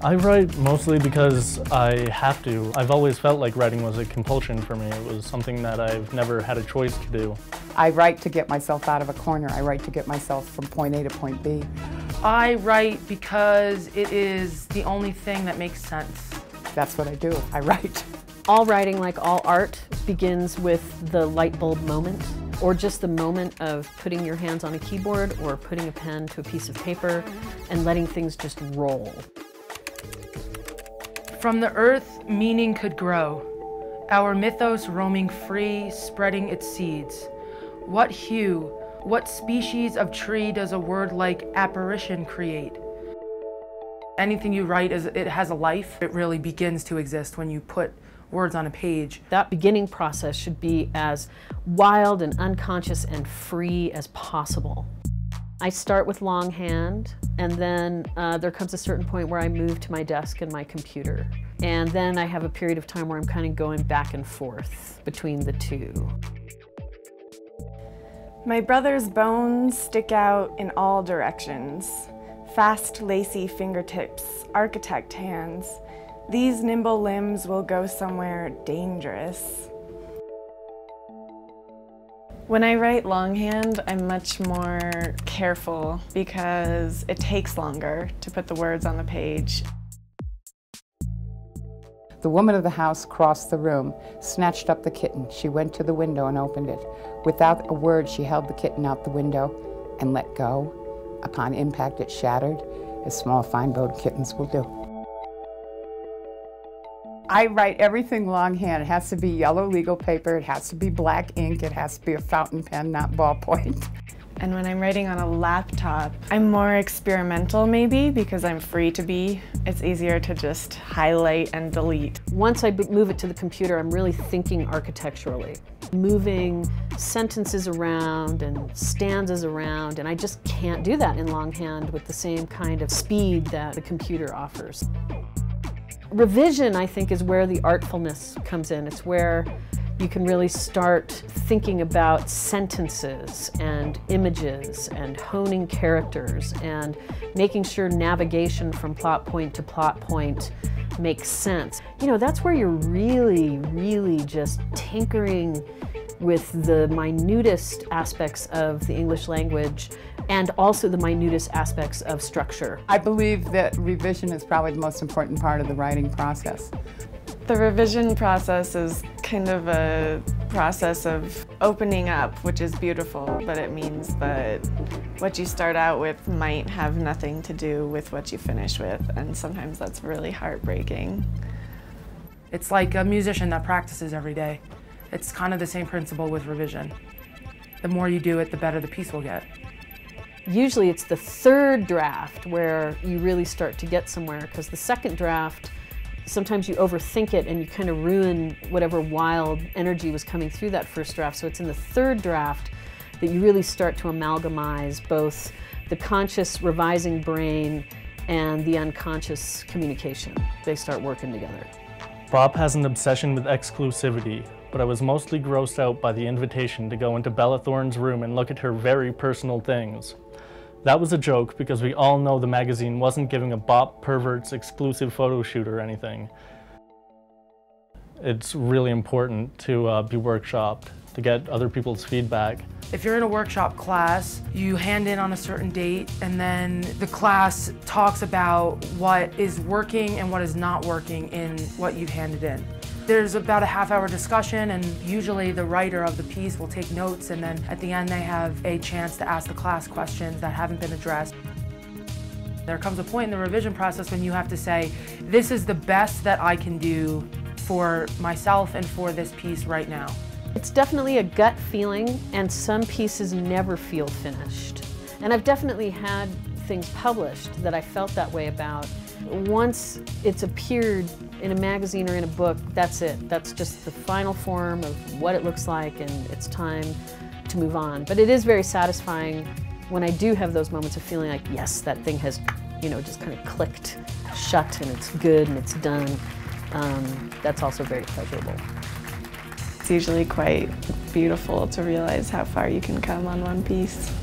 I write mostly because I have to. I've always felt like writing was a compulsion for me. It was something that I've never had a choice to do. I write to get myself out of a corner. I write to get myself from point A to point B. I write because it is the only thing that makes sense. That's what I do. I write. All writing, like all art, begins with the light bulb moment, or just the moment of putting your hands on a keyboard or putting a pen to a piece of paper and letting things just roll. From the earth, meaning could grow, our mythos roaming free, spreading its seeds. What hue, what species of tree does a word like apparition create? Anything you write, it has a life. It really begins to exist when you put words on a page. That beginning process should be as wild and unconscious and free as possible. I start with longhand, and then there comes a certain point where I move to my desk and my computer. And then I have a period of time where I'm kind of going back and forth between the two. My brother's bones stick out in all directions. Fast, lacy fingertips, architect hands. These nimble limbs will go somewhere dangerous. When I write longhand, I'm much more careful because it takes longer to put the words on the page. The woman of the house crossed the room, snatched up the kitten. She went to the window and opened it. Without a word, she held the kitten out the window and let go. Upon impact, it shattered, as small, fine-boned kittens will do. I write everything longhand. It has to be yellow legal paper, it has to be black ink, it has to be a fountain pen, not ballpoint. And when I'm writing on a laptop, I'm more experimental maybe because I'm free to be. It's easier to just highlight and delete. Once I move it to the computer, I'm really thinking architecturally, moving sentences around and stanzas around, and I just can't do that in longhand with the same kind of speed that the computer offers. Revision, I think, is where the artfulness comes in. It's where you can really start thinking about sentences and images and honing characters and making sure navigation from plot point to plot point makes sense. You know, that's where you're really just tinkering with the minutest aspects of the English language and also the minutest aspects of structure. I believe that revision is probably the most important part of the writing process. The revision process is kind of a process of opening up, which is beautiful, but it means that what you start out with might have nothing to do with what you finish with, and sometimes that's really heartbreaking. It's like a musician that practices every day. It's kind of the same principle with revision. The more you do it, the better the piece will get. Usually it's the third draft where you really start to get somewhere, because the second draft, sometimes you overthink it and you kind of ruin whatever wild energy was coming through that first draft. So it's in the third draft that you really start to amalgamize both the conscious revising brain and the unconscious communication. They start working together. Bob has an obsession with exclusivity, but I was mostly grossed out by the invitation to go into Bella Thorne's room and look at her very personal things. That was a joke because we all know the magazine wasn't giving a bop pervert's exclusive photo shoot or anything. It's really important to be workshopped, to get other people's feedback. If you're in a workshop class, you hand in on a certain date, and then the class talks about what is working and what is not working in what you've handed in. There's about a half-hour discussion, and usually the writer of the piece will take notes, and then at the end they have a chance to ask the class questions that haven't been addressed. There comes a point in the revision process when you have to say, this is the best that I can do for myself and for this piece right now. It's definitely a gut feeling, and some pieces never feel finished. And I've definitely had things published that I felt that way about. Once it's appeared in a magazine or in a book, that's it. That's just the final form of what it looks like, and it's time to move on. But it is very satisfying when I do have those moments of feeling like, yes, that thing has, you know, just kind of clicked shut and it's good and it's done. That's also very pleasurable. It's usually quite beautiful to realize how far you can come on one piece.